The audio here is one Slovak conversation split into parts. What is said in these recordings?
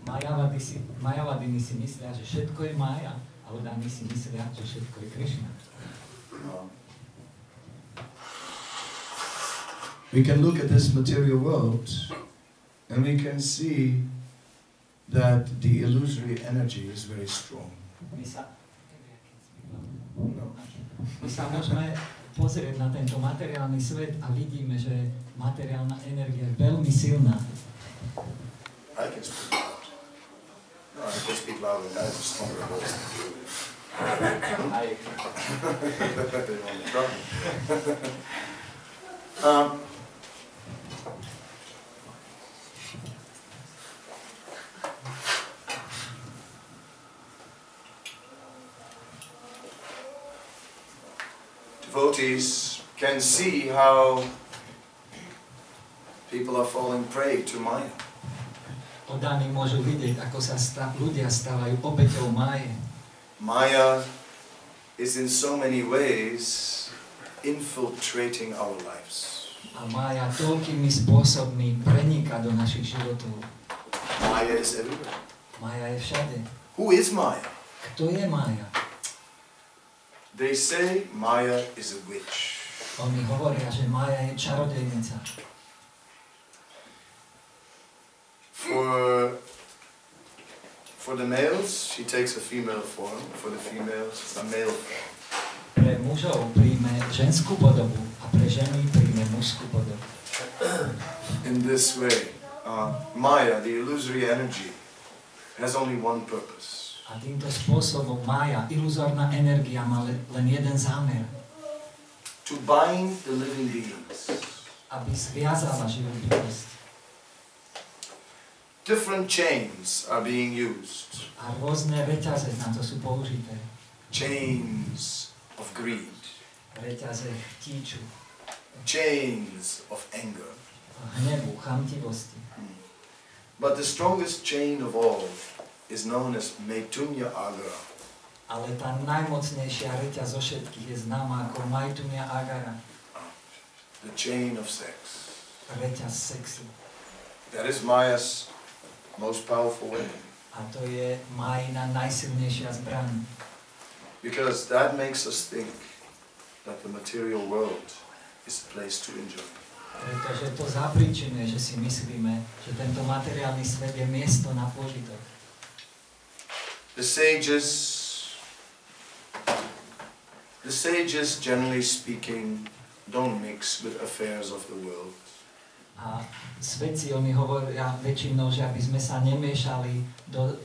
Majavadini si myslia, že všetko je Mája, a Odani si myslia, že všetko je Krishna. We can look at this material world and we can see that the illusory energy is very strong. My sa môžeme pozrieť na tento materiálny svet a vidíme, že materiálna energia je veľmi silná. I can speak loud. No, I can speak loud and I have a stronger voice than you. Devotees can see how people are falling prey to Maya. Odani môžu vidieť, ako sa ľudia stávajú obeťou Máje. Maya is in so many ways infiltrating our lives. A Mája toľkými spôsobmi preniká do našich životov. Maya is everywhere. Mája je všade. Who is Maya? Kto je Mája? They say Maya is a witch. Oni hovoria, že Mája je čarodejnica. For the males, she takes a female form. For the females, a male form. Pre mužov príjme ženskú podobu a pre ženy príjme mužskú podobu. In this way, Maya, the illusory energy, has only one purpose. A týmto spôsobom Mája, iluzórna energia, má len jeden zámer. To bind the living beings. Aby zviazala živú bytosť. Different chains are being used. A rôzne reťaze na to sú použité. Chains of greed. Reťaze chtíču. Chains of anger. Hnevu, chamtivosti. But the strongest chain of all is known as Maitunya Agara. Ale tá najmocnejšia reťaz zo všetkých je známa ako Maitunya Agara. The chain of sex. Reťaz sexu. That is Maya's most powerful weapon. A to je Májina najsilnejšia zbraň. Because that makes us think that the material world is a place to enjoy. Pretože to zapríčinuje, že si myslíme, že tento materiálny svet je miesto na požitok. The sages, generally speaking, don't mix with affairs of the world. A svetci, oni hovoria väčšinou, že aby sme sa nemiešali do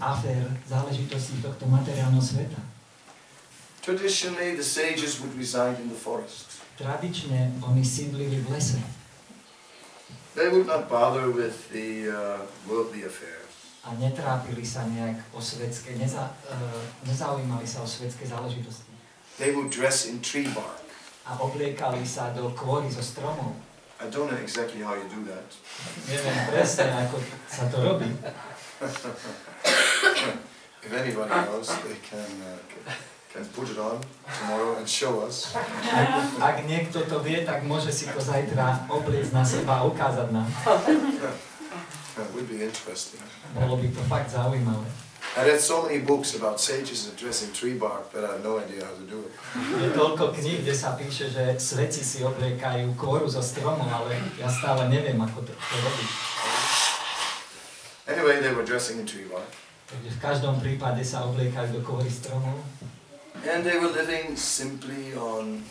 afér, záležitostí tohto materiálneho sveta. Traditionally, the sages would reside in the forest. Tradične oni sídlili v lese. They would not bother with the worldly affairs. A netrápili sa nejak o svetské, nezaujímali sa o svetské záležitosti. They would dress in tree bark. A obliekali sa do kôry zo stromov. I don't know exactly how you do that. Neviem presne, ako sa to robí. If anybody knows, they can put it on tomorrow and show us. Ak niekto to vie, tak môže si to zajtra obliecť na seba a ukázať nám. That would be interesting. Bolo by to fakt zaujímavé. I read so many books about sages addressing tree bark that I have no idea how to do it. Je toľko kníh, kde sa píše, že svetci si obliekajú kôru zo stromov, ale ja stále neviem, ako to robiť. Anyway, they were dressing in tree bark. Takže v každom prípade sa obliekajú do kôry stromov. And they were living simply on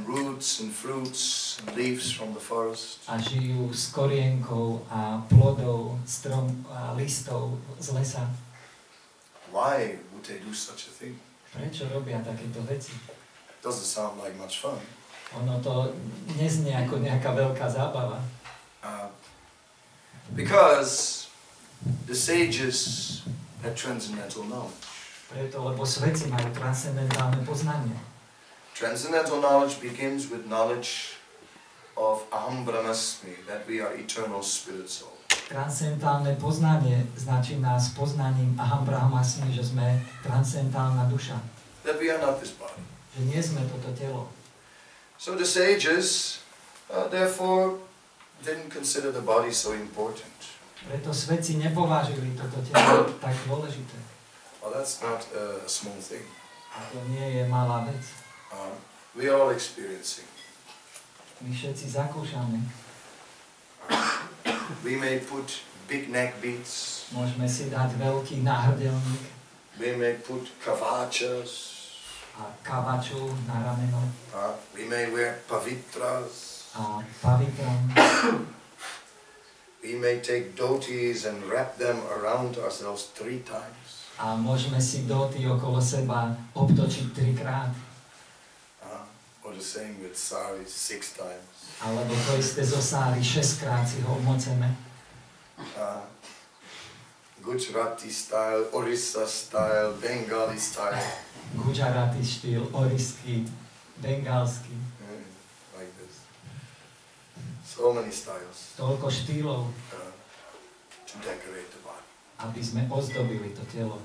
roots and fruits and leaves from the forest. A žijú s korienkou a plodov, strom a listov z lesa. Why would they do such a thing? Prečo robia takéto veci? Doesn't sound like much fun. Ono to neznie ako nejaká veľká zábava. Because the sages had transcendental knowledge. Preto, lebo svetci majú transcendentálne poznanie. Transcendental knowledge begins with knowledge of Aham Brahmasmi, that we are eternal spirit soul. Transcendentálne poznanie začína s poznaním Aham Brahmasmi, že sme transcendentálna duša. That we are not this body. Že nie sme toto telo. So the sages, therefore, didn't consider the body so important. Preto svetci nepovážili toto telo tak dôležité. Well, that's not a small thing. A to nie je malá vec. We are all experiencing. My všetci zakúšame. We may put big neck beads. Môžeme si dať veľký náhrdelník We may put kavachas. a kavaču na rameno We may wear pavitras. a pavitram. We may take dhotis and wrap them around ourselves 3 times. A môžeme si doty okolo seba obtočiť 3-krát. Or the same with saris 6 times. Alebo to isté zo sári 6-krát si ho obmoceme. Gujarati style, Orissa style, Bengali style. Gujarati štýl, orisský, bengalský. Like this. So many styles Toľko štýlov, to decorate the body. aby sme ozdobili to telo.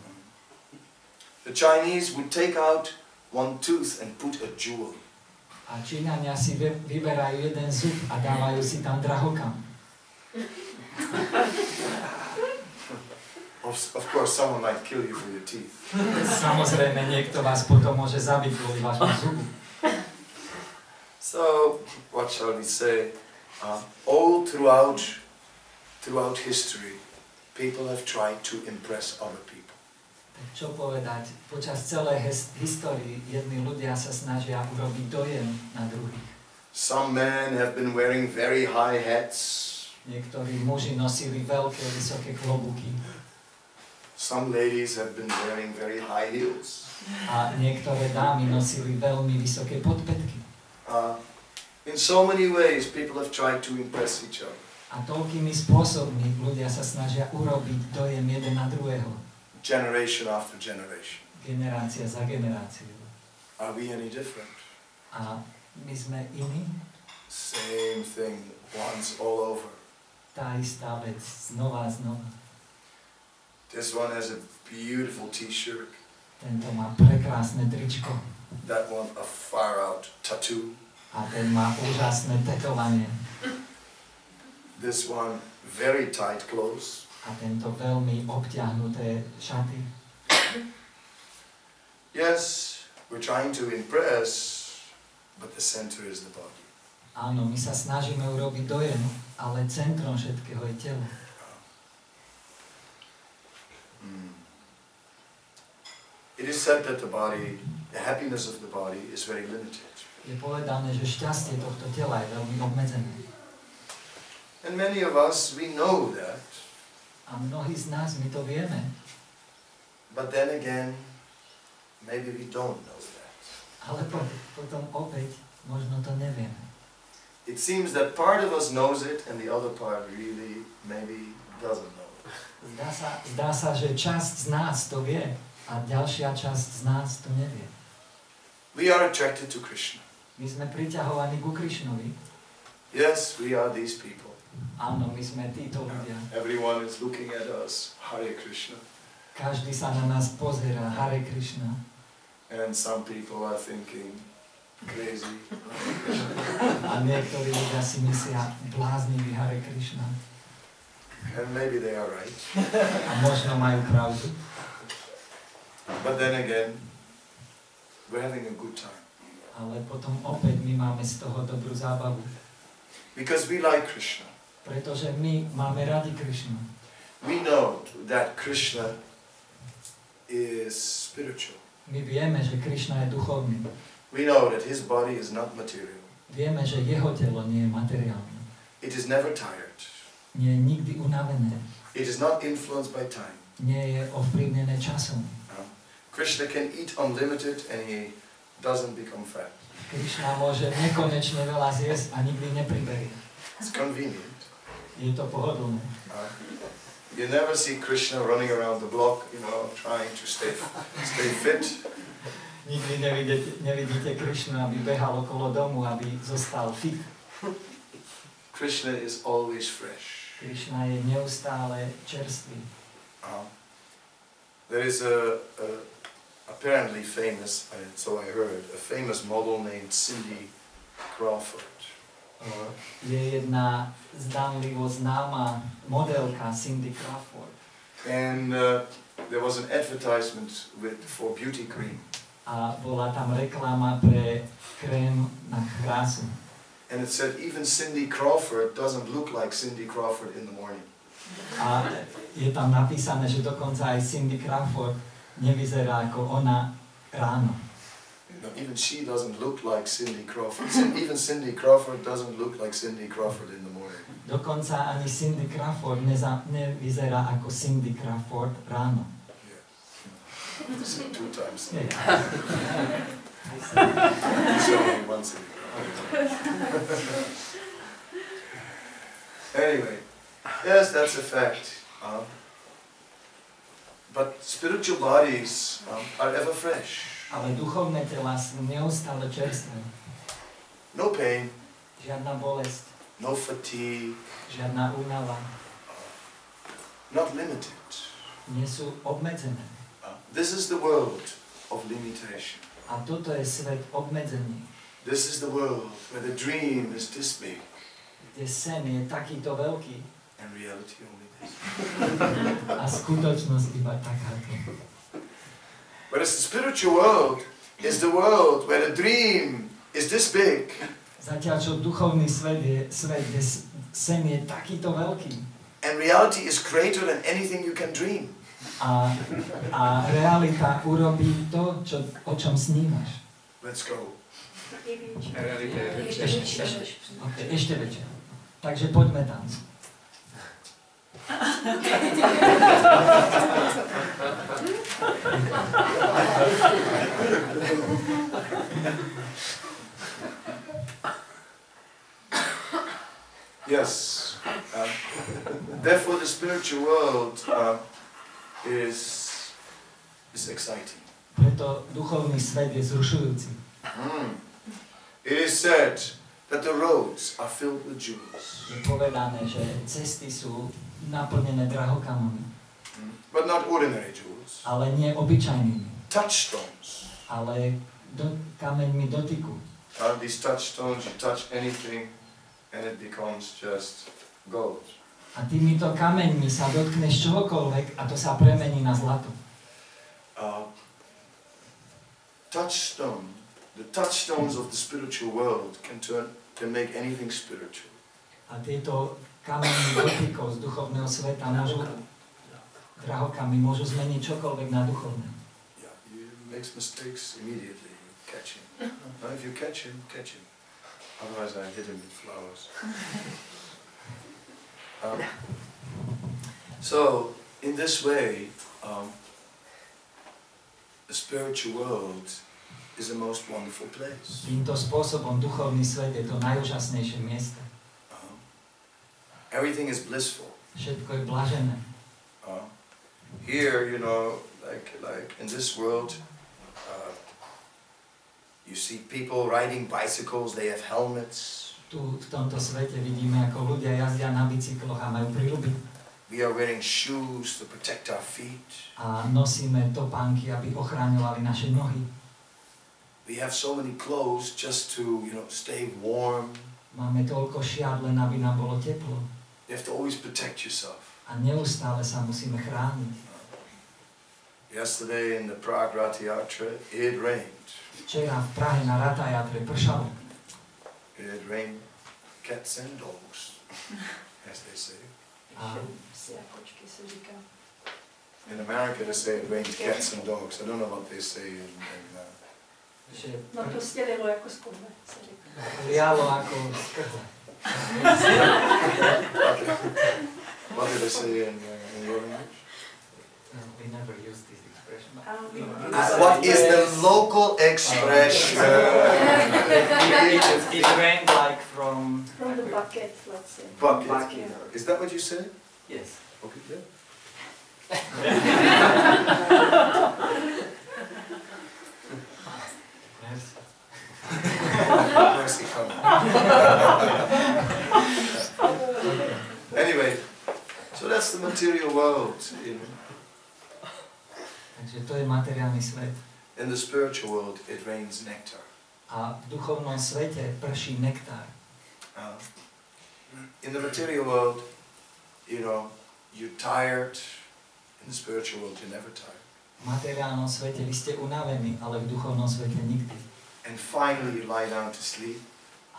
The Chinese would take out one tooth and put a jewel. A Číňania si vyberajú jeden zub a dávajú si tam drahokam. Of course, someone might kill you for your teeth. Samozrejme, niekto vás potom môže zabiť kvôli vášmu zubu. So, what shall we say? All throughout history, people have tried to impress other people. Tak čo povedať? Počas celej histórii jedni ľudia sa snažia urobiť dojem na druhých. Some men have been wearing very high hats. Niektorí muži nosili veľké, vysoké klobúky. Some ladies have been wearing very high heels. A niektoré dámy nosili veľmi vysoké podpätky. In so many ways, people have tried to impress each other. A toľkými spôsobmi ľudia sa snažia urobiť dojem jeden na druhého. Generation after generation. Generácia za generáciou. Are we any different? A my sme iní? Same thing, once all over. Tá istá vec, znova a znova. This one has a beautiful t-shirt. Tento má prekrásne tričko. That one a far out tattoo. A ten má úžasné tetovanie. This one very tight clothes. A tento veľmi obtiahnuté šaty. Yes, we're trying to impress, but the center is the body. Áno, my sa snažíme urobiť dojem, ale centrom všetkého je telo. It is said that the happiness of the body is very limited. Je povedané, že šťastie tohto tela je veľmi obmedzené. And many of us, we know that. A mnohí z nás, my to vieme. But then again, maybe we don't know that. Ale potom opäť, možno to nevieme. It seems that part of us knows it and the other part really maybe doesn't know it. Zdá sa, že časť z nás to vie a ďalšia časť z nás to nevie. We are attracted to Krishna. My sme priťahovaní ku Krišnovi. Yes, we are these people. Áno, my sme títo ľudia. Everyone is looking at us, Hare Krishna. Každý sa na nás pozerá, Hare Krishna. And some people are thinking, crazy. A niektorí ľudia si myslia, bláznivý Hare Krishna. And maybe they are right. A možno majú pravdu. But then again, we're having a good time. Ale potom opäť my máme z toho dobrú zábavu. Because we like Krishna. Pretože my máme radi Krišnu. We know that Krishna is spiritual. My vieme, že Krišna je duchovný. We know that his body is not material. Vieme, že jeho telo nie je materiálne. It is never tired. Nie je nikdy unavené. It is not influenced by time. Nie je ovplyvnené časom. Krishna can eat unlimited and he doesn't become fat. Krišna môže nekonečne veľa zjesť a nikdy nepriberie. It's convenient. Je to pohodlné. You never see Krishna running around the block, trying to stay fit. Nikdy nevidíte Krišnu, aby behal okolo domu, aby zostal fit. Krishna is always fresh. Krišna je neustále čerstvý. There is apparently famous, so I heard, a famous model named Cindy Crawford. Je jedna zdánlivo známa modelka Cindy Crawford. And there was an advertisement for beauty cream. A bola tam reklama pre krém na krásu. And it said even Cindy Crawford doesn't look like Cindy Crawford in the morning. A je tam napísané, že dokonca aj Cindy Crawford nevyzerá ako ona ráno. You know, even she doesn't look like Cindy Crawford. Even Cindy Crawford doesn't look like Cindy Crawford in the morning. Dokonca ani Cindy Crawford nevyzerá ako Cindy Crawford ráno. Say 2 times. Yeah. Show me once. Anyway, yes, that's a fact. But spiritual bodies are ever fresh. Ale duchovné tela sú neustále čerstvé. No pain, Žiadna bolesť, no fatigue, žiadna únava. not limited. Nie sú obmedzené. This is the world of limitation. A toto je svet obmedzení. This is the world where the dream is this big Kde sen je takýto veľký and reality only this. a skutočnosť iba takáto. Whereas the spiritual world is the world where the dream is this big Zatiaľ čo duchovný svet je svet, kde sen je takýto veľký and reality is greater than anything you can dream. a realita urobí to, o čom snímaš. Let's go. Ešte väčšie. Takže poďme tam. Yes. Therefore, the spiritual world is exciting. Preto duchovný svet je zrušujúci. It is said that the roads are filled with jewels. Je povedané, že cesty sú naplnené drahokamami, But not ordinary jewels. ale nie obyčajnými, Touchstones. ale kameňmi dotyku. These touchstones, you touch anything and it becomes just gold. A týmito kameňmi sa dotkneš čohokoľvek a to sa premení na zlato. The touchstones of the spiritual world can make anything spiritual. A tieto kameňmi dotykov z duchovného sveta drahokami môžu zmeniť čokoľvek na duchovné. Yeah, he makes mistakes immediately. You catch him. Now if you catch him, catch him. Otherwise I hit him with flowers. So, in this way, the spiritual world is the most wonderful place. Týmto spôsobom duchovný svet je to najúžasnejšie miesto. Everything is blissful. Všetko je blažené. Here, you know, like in this world, you see people riding bicycles, they have helmets. Tu v tomto svete vidíme, ako ľudia jazdia na bicykloch a majú príľuby. We are wearing shoes to protect our feet. A nosíme topánky, aby ochraňovali naše nohy. We have so many clothes just to, you know, stay warm. Máme toľko šiat, len aby nám bolo teplo. You have to always protect yourself. A neustále sa musíme chrániť. Yesterday in the Prague Rath Yatra, it rained. Včera v Prahe na Ratayatre pršalo. It rained cats and dogs, as they say. In America they say it rained cats and dogs. I don't know what they say in No prostě lialo jako z koule. Lialo ako z krhle. What did they say in your language? We never use this expression. What is the local expression? It rained like from the bucket, let's say. Bucket. Is that what you said? Yes. Okay, yeah. Mercy, come. Anyway, so that's the material world. Takže to je materiálny svet. In the spiritual world, it rains nectar. A v duchovnom svete prší nektár. In the material world, you know, you're tired. In the spiritual world, you're never tired. V materiálnom svete vy ste unavení, ale v duchovnom svete nikdy. And finally, you lie down to sleep.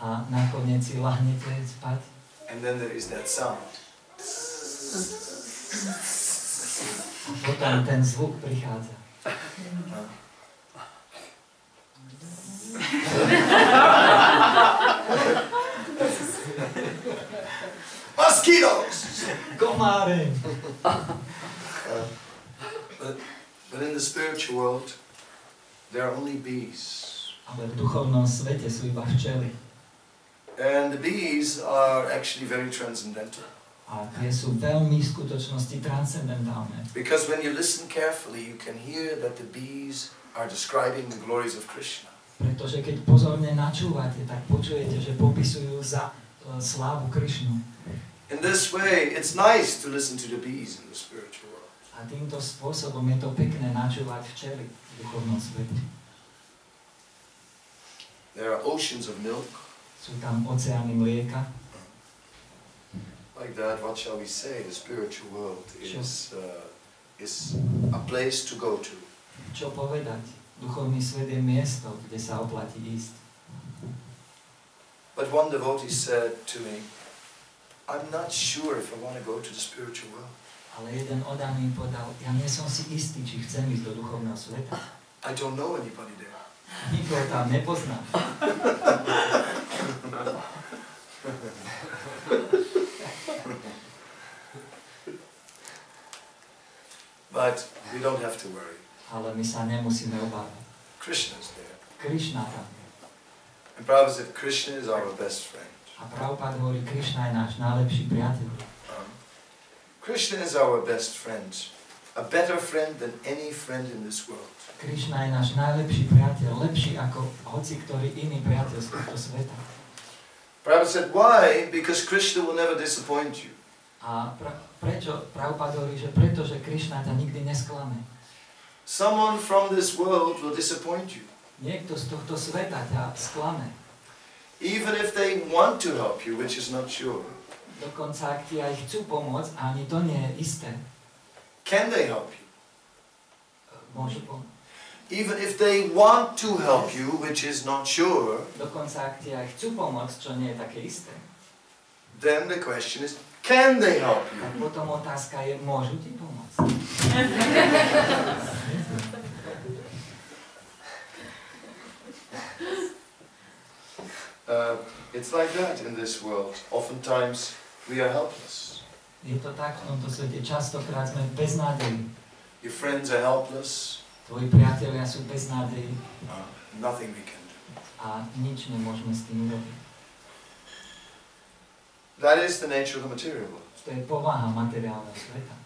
A nakoniec si lahnete spať. And then there is that sound. A potom ten zvuk prichádza. Mosquitoes! Komáre! But in the spiritual world, there are only bees. Ale v duchovnom svete sú iba včely. And the bees are actually very transcendental. A tie sú veľmi v skutočnosti transcendentálne. Because when you listen carefully, you can hear that the bees are describing the glories of Krishna. Pretože keď pozorne načúvate, tak počujete, že popisujú za slávu Krišnu. In this way, it's nice to listen to the bees in the spiritual world. A týmto spôsobom je to pekné načúvať včely v duchovnom svete. There are oceans of milk. Sú tam oceány mlieka. Like that, what shall we say? The spiritual world is a place to go to. Čo povedať? Duchovný svet je miesto, kde sa oplatí ísť. But one devotee said to me, I'm not sure if I want to go to the spiritual world. Ale jeden odaný povedal, ja nie som si istý, či chcem ísť do duchovného sveta. I don't know anybody there. Nikoho tam nepoznám. But we don't have to worry. Ale my sa nemusíme obávať. Krishna is there. Krišna tam je. And Prabhupada said Krishna is our best friend. A Prabhupada hovorí, Krišna je náš najlepší priateľ. Krishna is our best friend. A better friend than any friend in this world. Krišna je náš najlepší priateľ, lepší ako hoci ktorý iný priateľ z tohto sveta. Prabhupada said, why? Because Krishna will never disappoint you. A prečo? Prabhupada hovorí, že pretože Krišna ťa nikdy nesklame. Someone from this world will disappoint you. Niekto z tohto sveta ťa sklame. Even if they want to help you, which is not sure. Dokonca ak ti aj chcú pomôcť, a ani to nie je isté. Can they help you? Môžu pomôcť. Even if they want to help you, which is not sure. Dokonca ak ti aj chcú pomôcť, čo nie je také isté. Then the question is, can they help you? A potom otázka je, môžu ti pomôcť? It's like that in this world. Oftentimes we are helpless. Je to tak v tomto svete. Častokrát sme bez nádeji. Your friends are helpless. Tvoji priatelia sú bez nádeji. Nothing we can do. A nič nemôžeme s tým urobiť. That is the nature of the material world. To je povaha materiálneho sveta.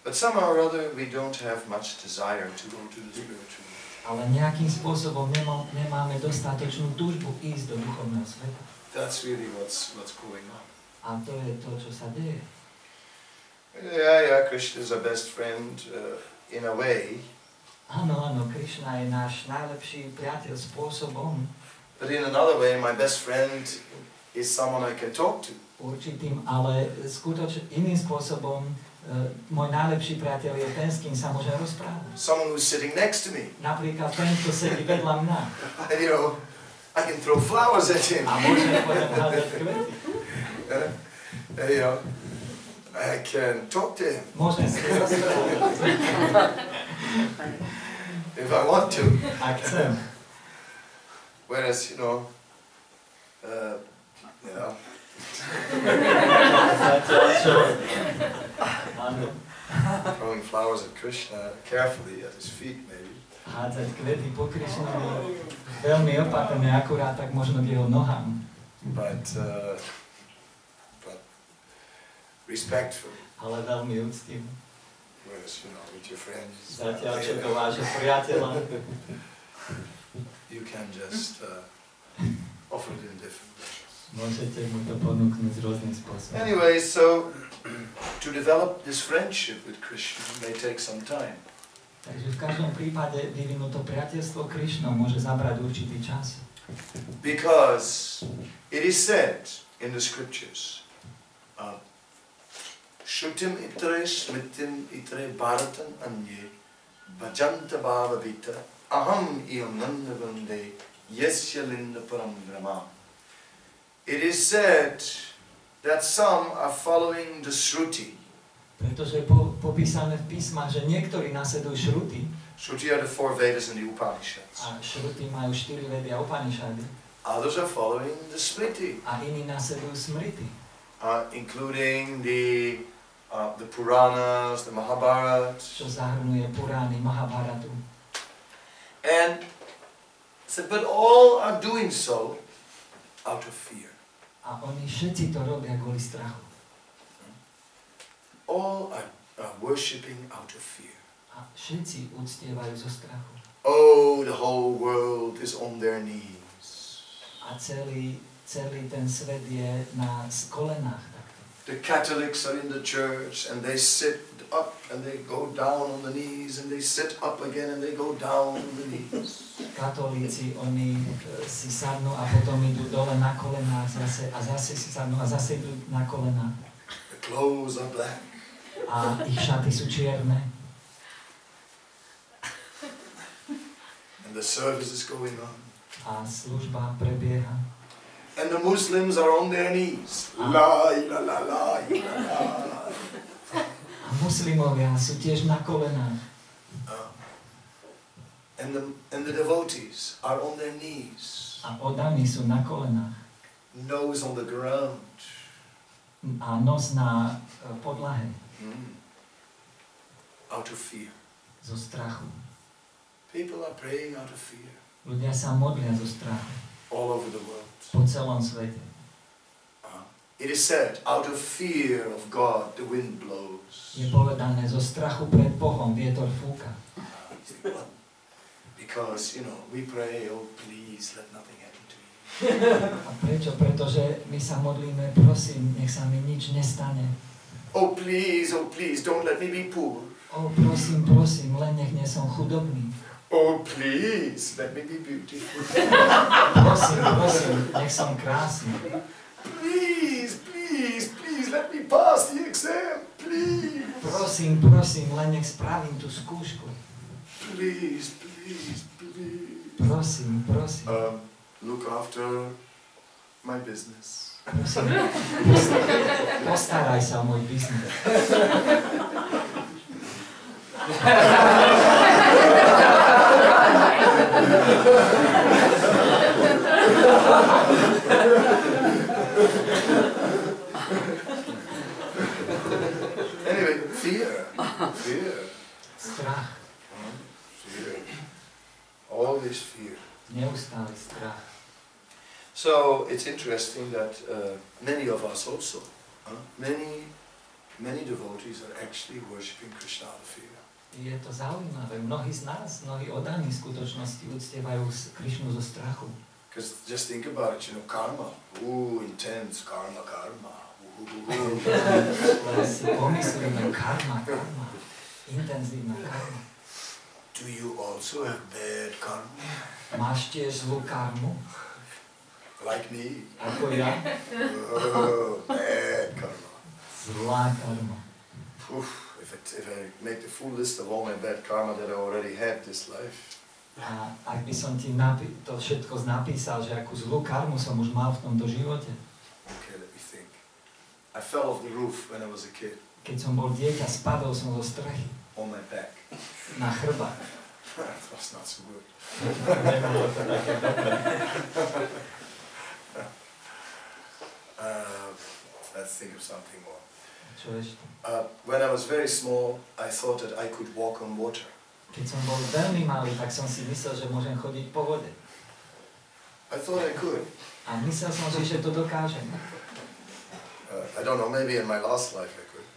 But somehow or other we don't have much desire to go to the spiritual world. Ale nejakým spôsobom nemáme dostatočnú túžbu ísť do duchovného sveta. That's really what's going on. A to je to, čo sa deje. Yeah, Krishna is our best friend in a way. Áno, Krišna je náš najlepší priateľ spôsobom. But in another way, my best friend is someone I can talk to. Určitým, ale skutočne iným spôsobom môj najlepší priateľ je ten, s kým sa môžem rozprávať. Someone who's sitting next to me. Napríklad ten, kto sedí vedľa mňa. You know, I can throw flowers at him. A môžem potom hádať kvety. You know, I can talk to him. Môžem si rozprávať. If I want to. Ak chcem. Whereas, you know, throwing flowers at Krishna carefully at his feet, maybe. Hádzať kvety po Krišnovi veľmi opatrne, akurát tak možno k jeho nohám. But respectful. Ale veľmi úctivo. Whereas, you know, with your friends, Zatiaľ, čo do vášho priateľa, you can just offer it in different ways. môžete mu to ponúknuť rôznym spôsobom. Anyway, so to develop this friendship with Krishna may take some time. Takže v každom prípade vyvinúť to priateľstvo Krišnou môže zabrať určitý čas. Because it is said in the scriptures. Shrutim itre smritim itre bharatan anye bhajanta bhavavita aham iyam nandavande yasya linda param brahma. It is said that some are following the Shruti. Pretože je popísané v písmach, že niektorí nasledujú Šruti. Shruti are the 4 Vedas and the Upanishads. A Šruti majú 4 Vedy a Upanishady. Others are following the Smriti. A iní nasledujú Smriti. Including the Puranas, the Mahabharata. Čo zahrnuje Purány, Mahabharatu. And said, but all are doing so out of fear. A oni všetci to robia kvôli strachu. All are worshipping out of fear. A všetci uctievajú zo strachu. Oh, the whole world is on their knees. A celý ten svet je na kolenách takto. The Catholics are in the church and they sit up and they go down on the knees and they sit up again and they go down on the knees. Katolíci, oni si sadnú a potom idú dole na kolenách zase si sadnú a zase idú na kolenách. The clothes are black. A ich šaty sú čierne. And the service is going on. A služba prebieha. And the Muslims are on their knees. La ilaha la la la. A muslimovia sú tiež na kolenách. And the devotees are on their knees. A oddaní sú na kolenách. Nose on the ground. A nos na podlahe. Out of fear. Zo strachu. People are praying out of fear. Ľudia sa modlia zo strachu. All over the world. Po celom svete. It is said, out of fear of God, the wind blows. Je povedané, zo strachu pred Bohom vietor fúka. Because, we pray, oh please, let nothing happen to me. A prečo? Pretože my sa modlíme, prosím, nech sa mi nič nestane. Oh please, don't let me be poor. Prosím, len nech nie som chudobný. Oh please, let me be beautiful. Prosím, nech som krásny. Please, let me pass the exam, please. Prosím, len nech spravím tú skúšku. Please. Prosím. Look after my business. Prosím, postaraj sa o môj biznis. Anyway, fear. Strach. Fear. Always fear. Neustály strach. So it's interesting that many of us also, many devotees are actually worshipping Krishna out of fear. Je to zaujímavé. Mnohí z nás, mnohí oddaní v skutočnosti uctievajú Krišnu zo strachu. Because just think about it, karma. Intense karma. Ale si pomyslíme, karma. Intenzívna karma. Do you also have bad karma? Máš tiež zlú karmu? Like me? Ako ja? Bad karma. Zlá karma. If I make the full list of all my bad karma that I already had this life. A ak by som ti to všetko napísal, že akú zlú karmu som už mal v tomto živote. Okay, let me think. I fell off the roof when I was a kid. Keď som bol dieťa, spadol som zo strechy. On my back. Na chrbát. That was not so good. Nebolo to také dobré. Let's think of something more. Čo ešte? When I was very small, I thought that I could walk on water. Keď som bol veľmi malý, tak som si myslel, že môžem chodiť po vode. I thought I could. A myslel som si, že to dokážem. I don't know, maybe in my last life I could.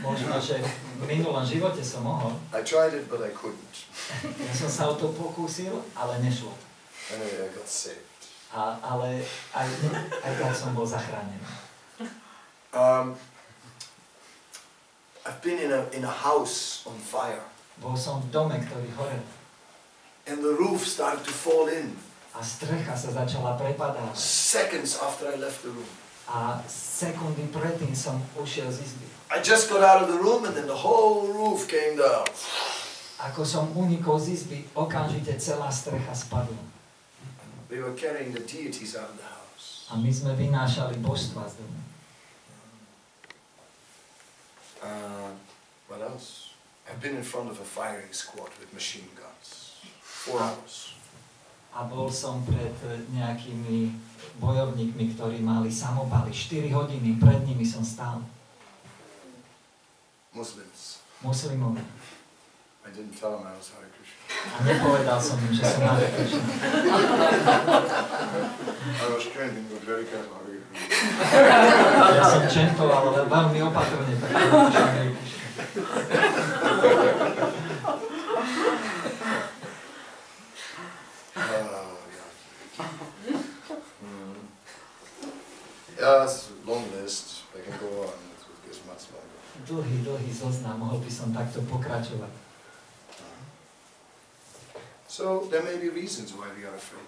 Možno, že v minulom živote som mohol. I tried it, but I couldn't. Ja som sa o to pokúsil, ale nešlo. Anyway, I got saved. Ale aj tak som bol zachránený. I've been in a house on fire. Bol som v dome, ktorý horel. And the roof started to fall in. A strecha sa začala prepadávať. Seconds after I left the room. A sekundy predtým som ušiel z izby. I just got out of the room and then the whole roof came down. Ako som unikol z izby, okamžite celá strecha spadla. We were carrying the deities out of the house. A my sme vynášali božstva z domu. What else? I've been in front of a firing squad with machine guns. 4 hours. A bol som pred nejakými bojovníkmi, ktorí mali samopaly. 4 hodiny pred nimi som stál. Muslims. Muslimov. I didn't tell them I was Hare Krishna. A nepovedal som im, že som Hare Krishna. I was chanting, but very careful. Hare Krishna. Ja som čentoval, ale veľmi opatrne. Tak Hare Krishna. Yeah, it's a long list. I can go on. It's much longer. Dlhý zoznam, mohol by som takto pokračovať. So there may be reasons why we are afraid.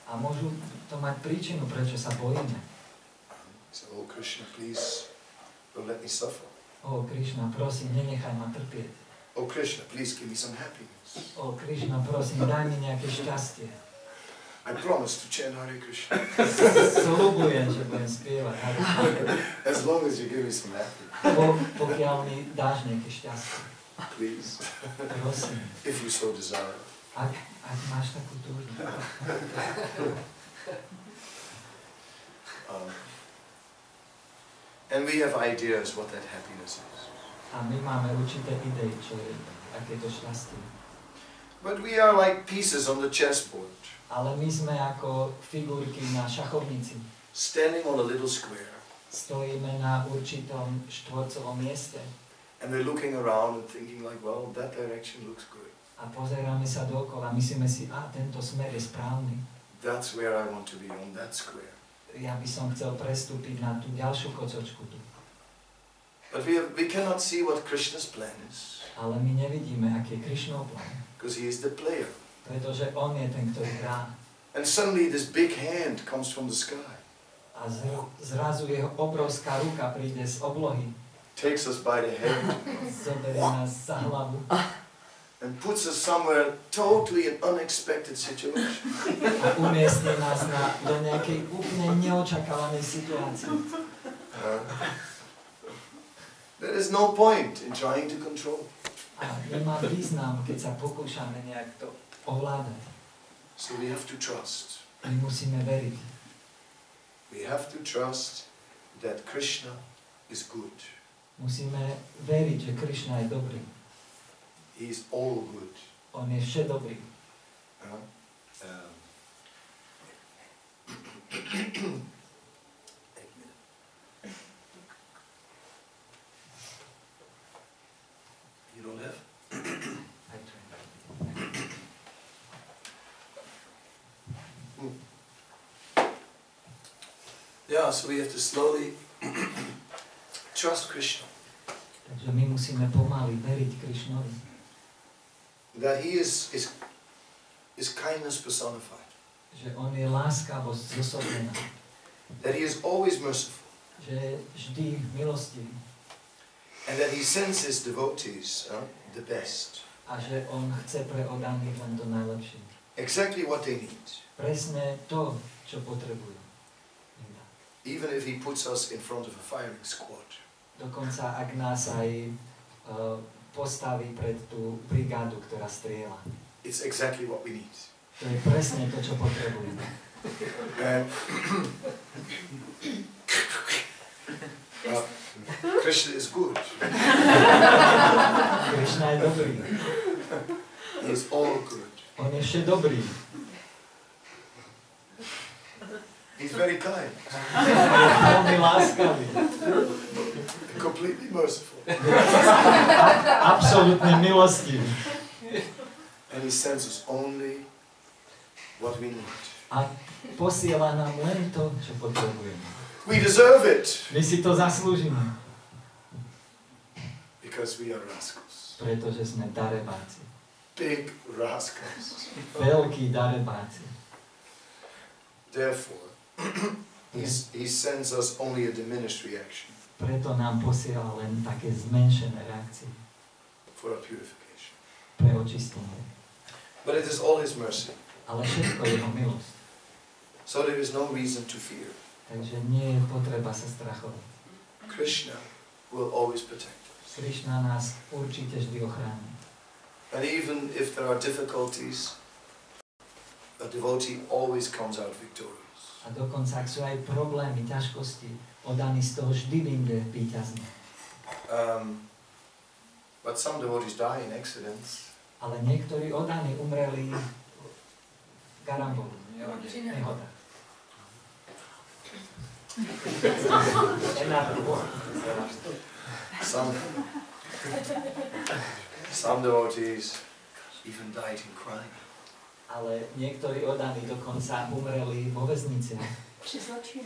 A môžu to mať príčinu, prečo sa bojíme. So, oh Krishna, please don't let me suffer. O Krishna, prosím, nenechaj ma trpieť. Oh Krishna, please give me some happiness. O Krishna, prosím, daj mi nejaké šťastie. I promise to chant Hare Krishna. Sľubujem, že budem spievať Hare Krishna. As long as you give me some happiness. Pokiaľ mi dáš nejaké šťastie. Please. Prosím. If you so desire. Ak máš takú túžbu. And we have ideas what that happiness is. A my máme určité idei, čo je takéto šťastie. But we are like pieces on the chessboard. Ale my sme ako figurky na šachovnici. Standing on a little square. Stojíme na určitom štvorcovom mieste. And we're looking around and thinking like, well, that direction looks good. A pozeráme sa dookola, myslíme si, tento smer je správny. That's where I want to be, on that square. Ja by som chcel prestúpiť na tú ďalšiu kocočku tu. But we cannot see what Krishna's plan is. Ale my nevidíme, aký je Krishnov plán. Because he is the player. Pretože on je ten, ktorý hrá. And suddenly this big hand comes from the sky. A zrazu jeho obrovská ruka príde z oblohy. Takes us by the head. Zoberie nás za hlavu. And puts us somewhere totally an unexpected situation. A umiestni nás do nejakej úplne neočakávanej situácie. There is no point in trying to control. A nemá význam, keď sa pokúšame nejak to ovládať. So we have to trust. My musíme veriť. We have to trust that Krishna is good. Musíme veriť, že Krishna je dobrý. He is all good. On je vše dobrý. You don't have? Yeah, so we have to slowly trust Krishna. Takže my musíme pomaly veriť Krishnovi. That he is kindness personified. Že on je láskavosť zosobnená. That he is always merciful. Že je vždy milostivý. And that he sends his devotees the best. A že on chce pre oddaných len to najlepšie. Exactly what they need. Presne to, čo potrebujú. Even if he puts us in front of a firing squad. Dokonca ak nás aj postaví pred tú brigádu, ktorá strieľa. It's exactly what we need. To je presne to, čo potrebujeme. Krishna is good. Krishna je dobrý. He is all good. On je vše dobrý. He's very kind. Veľmi láskavý. Completely merciful. Absolutne milostivý. And he sends us only what we need. A posiela nám len to, čo potrebujeme. We deserve it. My si to zaslúžime. Because we are rascals. Pretože sme darebáci. Big rascals. Veľkí darebáci. Therefore, He sends us only a diminished reaction. Preto nám posiela len také zmenšené reakcie. For a purification. Pre očistenie. But it is all His mercy. Ale všetko je jeho milosť. So there is no reason to fear. Takže nie je potreba sa strachovať. Krishna will always protect us. Krishna nás určite vždy ochráni. And even if there are difficulties, a devotee always comes out victorious. A dokonca, ak sú aj problémy, ťažkosti, oddaný z toho vždy vyjde víťazný. But some devotees die in accidents. Ale niektorí oddaní umreli karambolu, nehoda. Some devotees even died in crime. Ale niektorí oddaní dokonca umreli vo väznici. Při zločinu.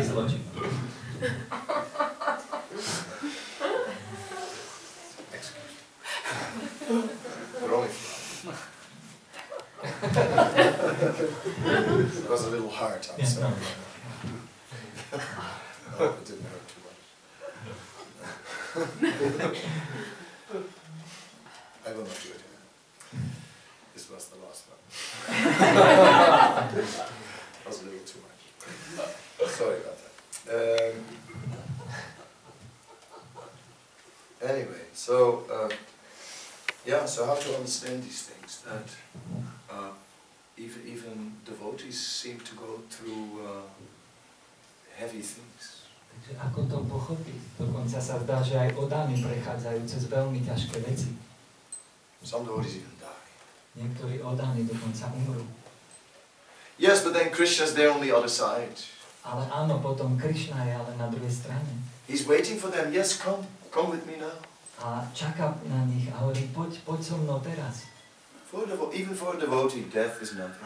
Zločin. It was a little hard, I'm sorry. No, it didn't hurt too much. I will not do it again. This was the last one. It was a little too much. Sorry about that. Anyway, so so how to understand these things? That even devotees seem to go through heavy things. Takže ako to pochopiť? Dokonca sa zdá, že aj oddaní prechádzajú cez veľmi ťažké veci. Some devotees even die. Niektorí oddaní dokonca umrú. Yes, but then Krishna's there on the other side. Ale áno, potom Krishna je ale na druhej strane. He's waiting for them. Yes, come with me now. A čaká na nich a hovorí, poď so mnou teraz. Even for a devotee, death is nothing.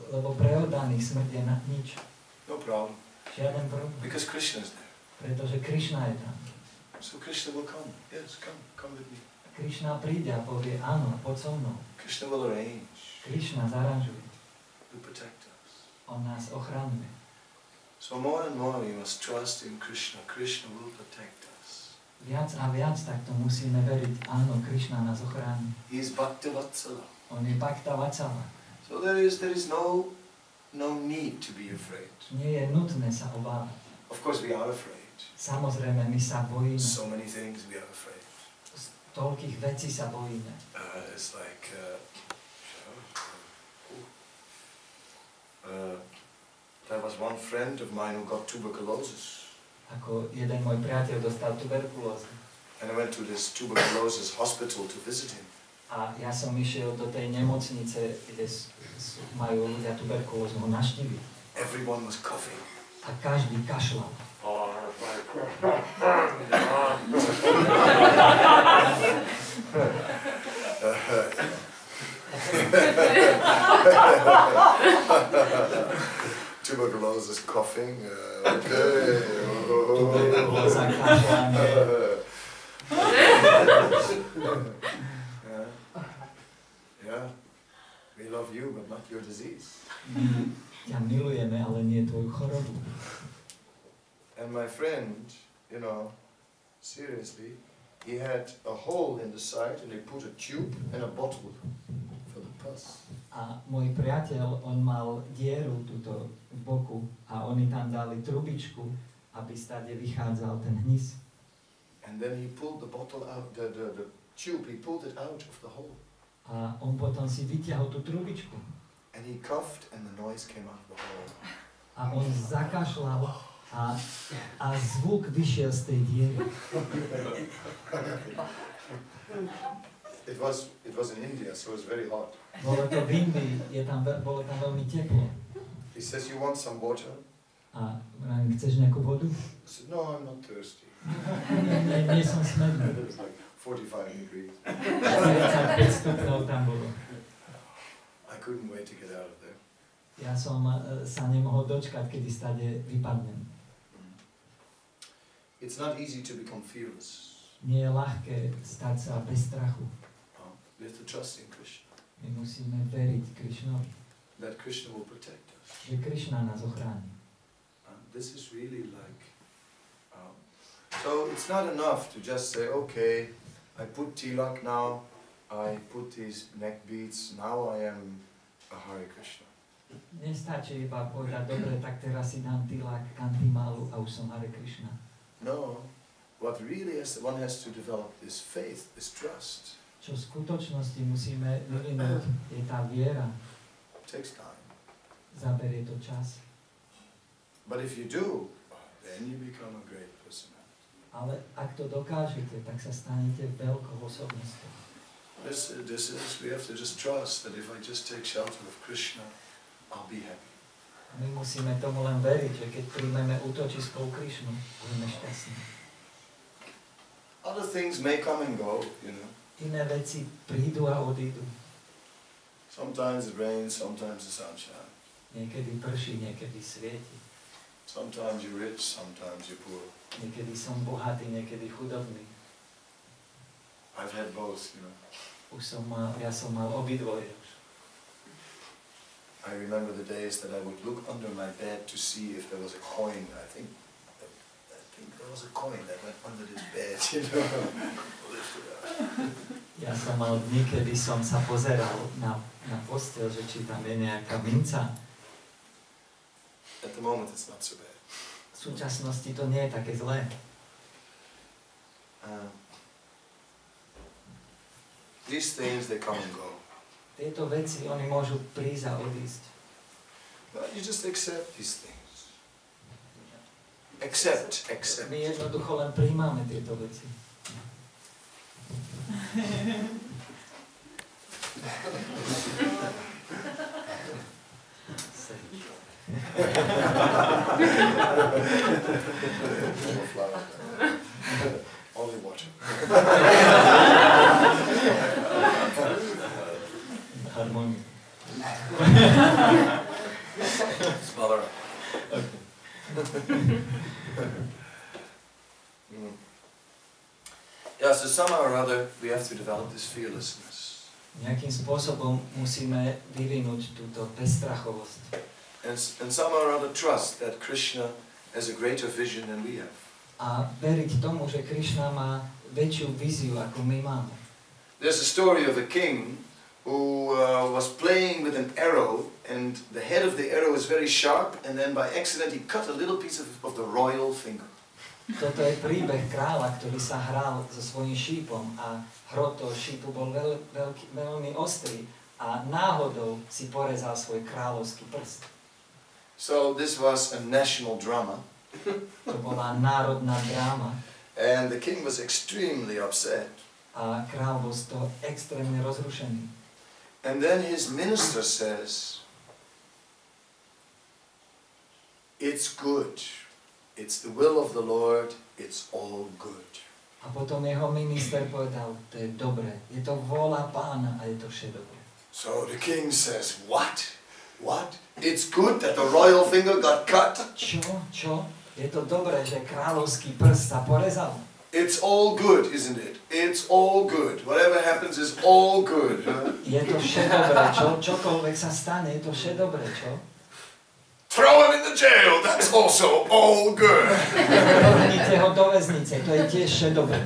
Lebo pre oddaných smrť je nič. No problem. Žiaden problém. Because Krishna is there. Pretože Krishna je tam. So Krishna will come. Yes, come with me. Krishna príde a povie, áno, poď so mnou. Krishna will arrange. Krishna zaranžuje. To protect us. On nás ochraňuje. So more and more we must trust in Krishna. Krishna will protect us. Viac a viac takto musíme veriť, áno, Krishna nás ochráni. He is Bhakta Vatsala. On je Bhakta Vatsala. So there is no need to be afraid. Nie je nutné sa obávať. Of course we are afraid. Samozrejme, my sa bojíme. So many things we are afraid. Z toľkých vecí sa bojíme. It's like there was one friend of mine who got tuberculosis. Ako jeden môj priateľ dostal tuberkulózu. And I went to this tuberculosis hospital to visit him. A ja som išiel do tej nemocnice, kde majú ľudia tuberkulózu, ho navštíviť. Everyone was coughing. A každý kašľal. Tuberculosis coughing. Okay. Tuberkulóza, kašľanie. Yeah, we love you, but not your disease. Ťa milujeme, ale nie tvoju chorobu. And my friend, seriously, he had a hole in the side and they put a tube and a bottle for the pus. A môj priateľ, on mal dieru tuto v boku a oni tam dali trubičku, aby stade vychádzal ten hnis. And then he pulled the bottle out, the tube, he pulled it out of the hole. A on potom si vyťahol tú trubičku. And he coughed and the noise came out of the hole. A on zakašľal a zvuk vyšiel z tej diery. It was in India, so it was very hot. Bolo to v Indii, bolo tam veľmi teplo. He says, you want some water? A chceš nejakú vodu? I said, no, I'm not thirsty. Nie som smedný. It was like 45 degrees. 45 stupňov tam bolo. I couldn't wait to get out of there. Ja som sa nemohol dočkať, kedy stade vypadnem. It's not easy to become fearless. Nie je ľahké stať sa bez strachu. We have to trust in Krishna. My musíme veriť Krišnovi, That Krishna will protect us. že Krišna nás ochráni. This is really like... so it's not enough to just say, okay, I put tilak now, I put these neck beads, now I am a Hare Krishna. Nestačí iba povedať, dobre, tak teraz si dám tilak, kantimálu a už som Hare Krishna. No, what really one has to develop is faith, is trust. Čo v skutočnosti musíme vyvinúť, je tá viera. It takes time. Zaberie to čas. But if you do, then you become a great personality. Ale ak to dokážete, tak sa stanete veľkou osobnosťou. We have to just trust that if I just take shelter of Krishna, I'll be happy. My musíme tomu len veriť, že keď príjmeme útočisko Krišnu, budeme šťastní. Other things may come and go, you know. Iné veci prídu a odídu. Sometimes it rains, sometimes the sun shines. Niekedy prší, niekedy svieti. Sometimes you're rich, sometimes you're poor. Niekedy som bohatý, niekedy chudobný. I've had both, you know. Ja som mal obidvoje už. I remember the days that I would look under my bed to see if there was a coin. I think there was a coin that went under this bed, you know. Ja som mal dni, kedy som sa pozeral na posteľ, že či tam je nejaká minca. At the moment it's not so bad. V súčasnosti to nie je také zlé. These things, they come and go. Tieto veci, oni môžu prísť a odísť. But you just accept these things. Accept. My jednoducho len prijímame tieto veci. Only water. Harmónia. Smaller. Yeah, so somehow or other we have to develop this fearlessness. Nejakým spôsobom musíme vyvinúť túto bezstrachovosť. And somehow or other trust that Krishna has a greater vision than we have. A veriť tomu, že Krišna má väčšiu víziu, ako my máme. There's a story of a king who was playing with an arrow, and the head of the arrow is very sharp, and then by accident he cut a little piece of the royal finger. Toto je príbeh kráľa, ktorý sa hral so svojím šípom a hrot toho šípu bol veľmi ostrý a náhodou si porezal svoj kráľovský prst. So this was a national drama. To bola národná dráma. And the king was extremely upset. A kráľ bol z toho extrémne rozrušený. And then his minister says, it's good. It's the will of the Lord. It's all good. A potom jeho minister povedal, to je dobre. Je to vôľa Pána a je to vše dobre. So the king says, what? What? It's good that the royal finger got cut? Čo? Je to dobré, že kráľovský prst sa porezal? It's all good, isn't it? It's all good. Whatever happens is all good. Huh? Je to vše dobré, čo? Čokoľvek sa stane, je to vše dobré, čo? Throw him in the jail, that's also all good. Dohodnite ho do väznice, to je tiež vše dobré.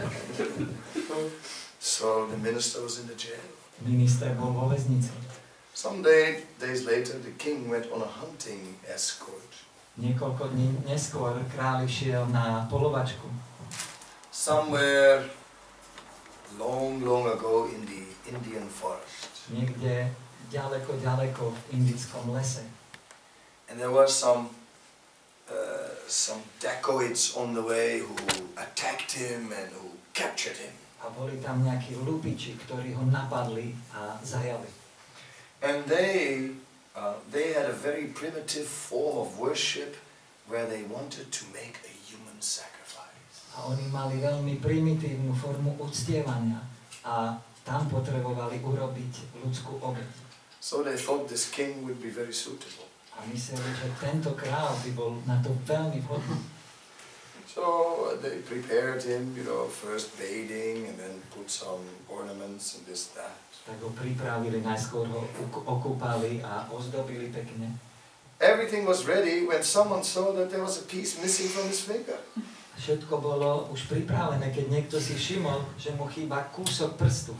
So the minister was in the jail. Minister bol vo väznici. Some days later, the king went on a hunting escort. Niekoľko dní neskôr kráľ išiel na polovačku. Somewhere long ago in the Indian forest. Niekde ďaleko v indickom lese. And there were some dacoits on the way who attacked him and who captured him. A boli tam nejakí lupiči, ktorí ho napadli a zajali. And they had a very primitive form of worship where they wanted to make a human sacrifice. A oni mali veľmi primitívnu formu uctievania a tam potrebovali urobiť ľudskú obeť. So they thought this king would be very suitable. A mysleli, že tento kráľ by bol na to veľmi vhodný. So they prepared him, you know, first bathing and then put some ornaments and this, that. Tak ho pripravili, najskôr ho okúpali a ozdobili pekne. Everything was ready when someone saw that there was a piece missing from his finger. Všetko bolo už pripravené, keď niekto si všimol, že mu chýba kúsok prstu.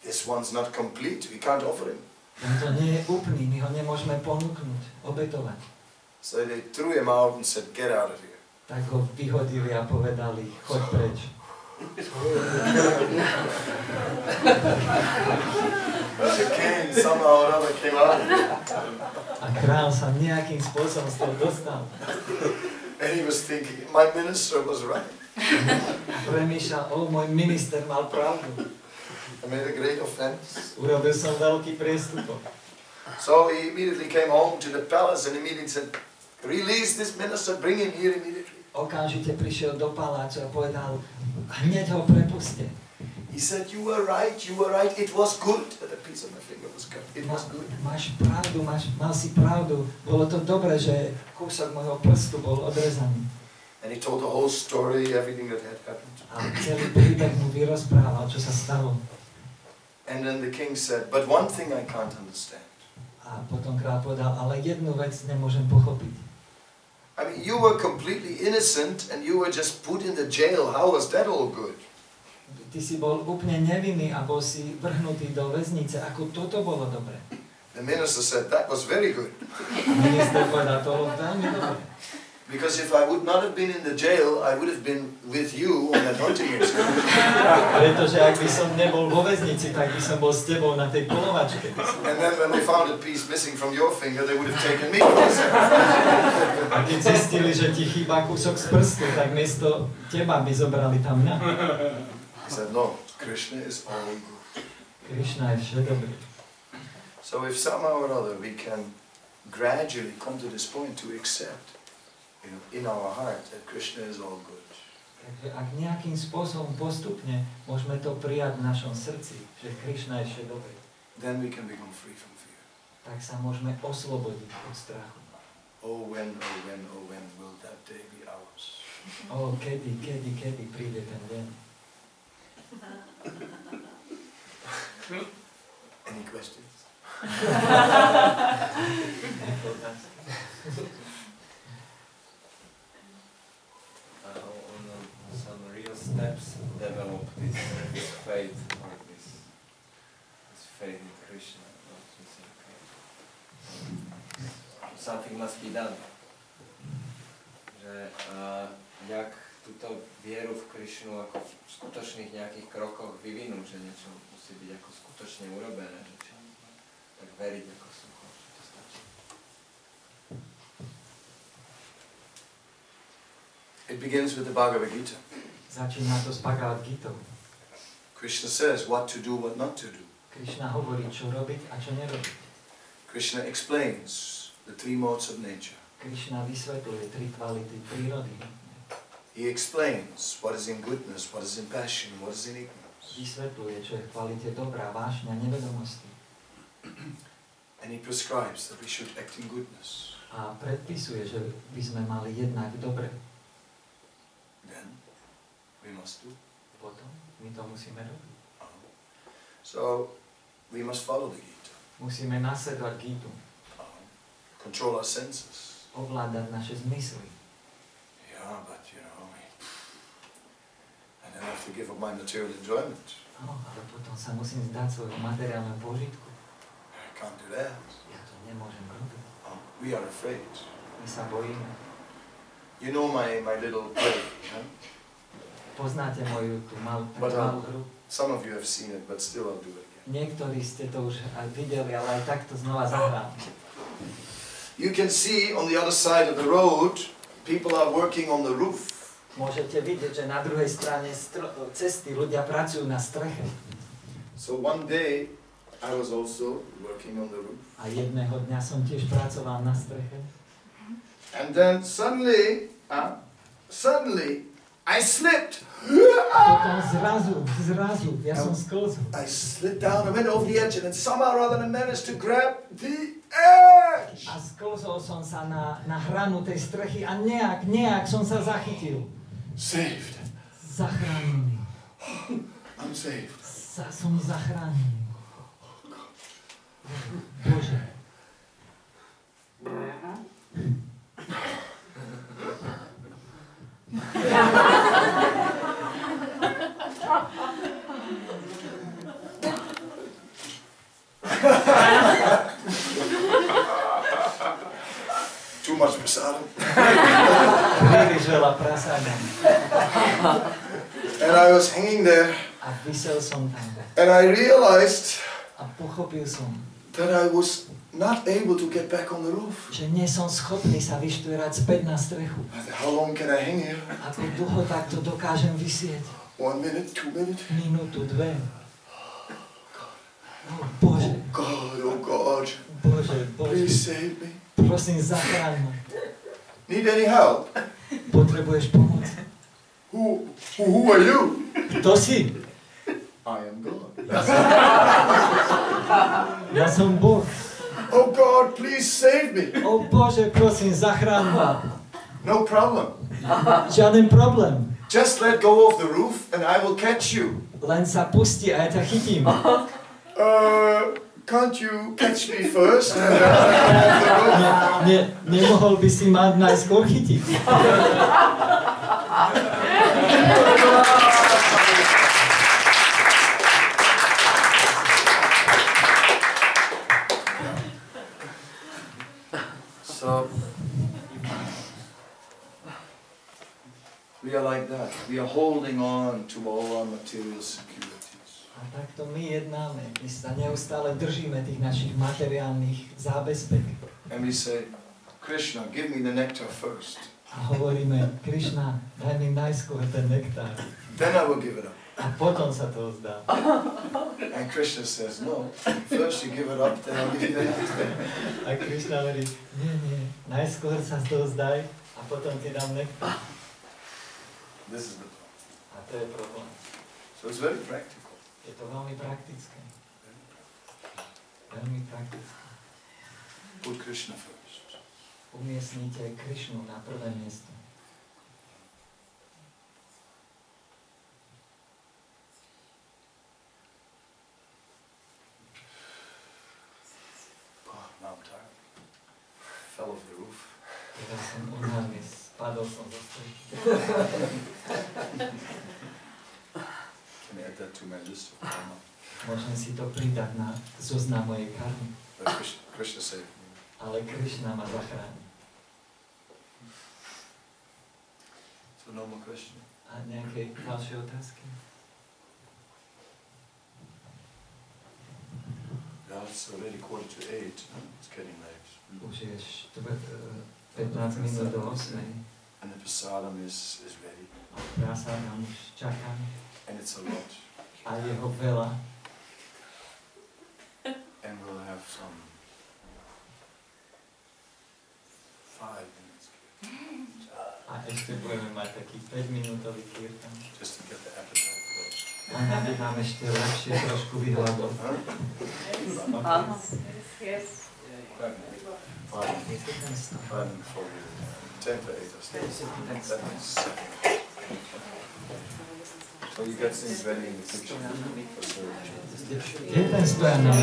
This one's not complete, we can't offer him. Tento nie je úplný, my ho nemôžeme ponúknuť, obetovať. So they threw him out and said, get out of here. Tak ho vyhodili a povedali, choď preč. The king somehow or other came out. A král sa nejakým spôsobom z toho dostal. And he was thinking, my minister was right. Premýšľal, môj minister mal pravdu. I made a great offense. Urobil som veľký priestupok. So he immediately came home to the palace and immediately said, release this minister, bring him here immediately. Okamžite prišiel do palácu a povedal, hneď ho prepuste. He said, you were right, it was good that a piece of my finger was cut. It was good. Máš pravdu, mal si pravdu. Bolo to dobré, že kúsok môjho prstu bol odrezaný. And he told the whole story, everything that had happened. A celý príbeh mu vyrozprával, čo sa stalo. And then the king said, but one thing I can't understand. A potom kráľ povedal, ale jednu vec nemôžem pochopiť. I mean, you were completely innocent and you were just put in the jail. How was that all good? Ty si bol úplne nevinný a bol si vrhnutý do väznice. Ako toto bolo dobre? The minister said, that was very good. Minister povedal, to bolo veľmi dobre. Because if I would not have been in the jail, I would have been with you on that hunting expedition. Pretože ak by som nebol vo väznici, tak by som bol s tebou na tej polovačke. And then when they found a piece missing from your finger, they would have taken me for the sacrifice. A keď zistili, že ti chýba kúsok z prstu, tak miesto teba by zobrali tam mňa. He said, no, Krishna is all good. Krišna je vše dobré. So if somehow or other we can gradually come to this point to accept, you know, in our heart that Krishna is all good. Takže ak nejakým spôsobom postupne môžeme to prijať v našom srdci, že Krišna je vše dobré, Then we can become free from fear. tak sa môžeme oslobodiť od strachu. Oh when will that day be ours? Kedy príde ten deň? Any questions? Some real steps develop this faith or this faith in Krishna. Something must be done. Že jak túto vieru v Krishnu ako v skutočných nejakých krokoch vyvinúť, že niečo musí byť ako skutočne urobené, že či tak veriť ako sucho, že to stačí. It begins with the Bhagavad Gita. Začína to s Bhagavad Gitou. Krishna says what to do, what not to do. Krišna hovorí, čo robiť a čo nerobiť. Krishna explains the three modes of nature. Krišna vysvetľuje tri kvality prírody. He explains what is in goodness, what is in passion, what is in ignorance. Vysvetľuje, čo je v kvalite dobrá, vášňa, nevedomosti. And he prescribes that we should act in goodness. A predpisuje, že by sme mali jednať dobre. Then we must do. Potom my to musíme robiť. So we must follow the Gita. Musíme nasledovať Gitu. Control our senses. Ovládať naše zmysly. Yeah, but you know, and then I have to give up my material enjoyment. No, ale potom sa musím zdať svojho materiálneho požitku. I can't do that. Ja to nemôžem robiť. We are afraid. My sa bojíme. You know my little play, huh? Poznáte moju tú malú hru? Some of you have seen it, but still I'll do it again. Niektorí ste to už aj videli, ale aj takto znova zahrám. You can see on the other side of the road, people are working on the roof. Môžete vidieť, že na druhej strane cesty ľudia pracujú na streche. So one day I was also working on the roof. A jedného dňa som tiež pracoval na streche. And then suddenly I slipped. Potom zrazu, ja som sklzol. I slid down, I went over the edge, and then somehow or other I managed to grab the edge. A sklzol som sa na hranu tej strechy a nejak som sa zachytil. Saved. Zachránený. I'm saved. Som zachránený. Bože. Too much prasadam. Príliš veľa prasadam. And I was hanging there. A visel som tam. And I realized A pochopil som, that I was not able to get back on the roof. že nie som schopný sa vyštverať späť na strechu. How long can I hang here? Ako dlho takto dokážem visieť? 1 minute, 2 minutes? Minútu, 2. Oh, Bože, Oh God, Bože, please Bože. save me. Prosím, zachráň ma. Need any help? Potrebuješ pomoc? Who are you? Kto si? I am God. Ja som Boh. Oh God, please save me. O Bože, prosím, zachráň ma. No problem. Žiaden problém. Just let go of the roof and I will catch you. Len sa pusti a ja ťa chytím. Can't you catch me first? And then I'll go off the roof? Nemohol by si ma najskôr chytiť. So, we are like that. We are holding on to all our material securities. A takto my jednáme. My sa neustále držíme tých našich materiálnych zábezpek. And we say, Krishna, give me the nectar first. A hovoríme, Krišna, daj mi najskôr ten nektár. Then I will give it up. A potom sa to vzdá. And Krishna says, no, first you give it up, then I'll give you the nectar. A Krišna hovorí, nie, najskôr sa to vzdaj a potom ti dám nektár. This is the problem. A to je problém. So it's very practical. Je to veľmi praktické. Veľmi praktické. Put Krishna first. Umiestnite Krišnu na prvé miesto. Now I'm tired. Fell off the roof. Teraz som unavený, spadol som zo strechy. Can I add that to my list of karma? Môžem si to pridať na zoznam mojej karmy. But Krishna saved me. Ale Krišna ma zachráni. So no more question. A nejaké ďalšie otázky? Yeah, it's already 7:45. It's getting late. Už je 15 minút do 8. And the prasadam is ready. Prasa nám už čaká. And it's a lot. A je ho veľa. And we'll have some 5 minutes. A ešte budeme mať taký 5-minútový kirtan. Just to get the appetite going. Len aby nám ešte lepšie trošku vyhľadol. Yes. 5 minutes. 5 and 4 minutes. 10 to 8 or so. So you get things ready in the kitchen for service. Je ten stojan na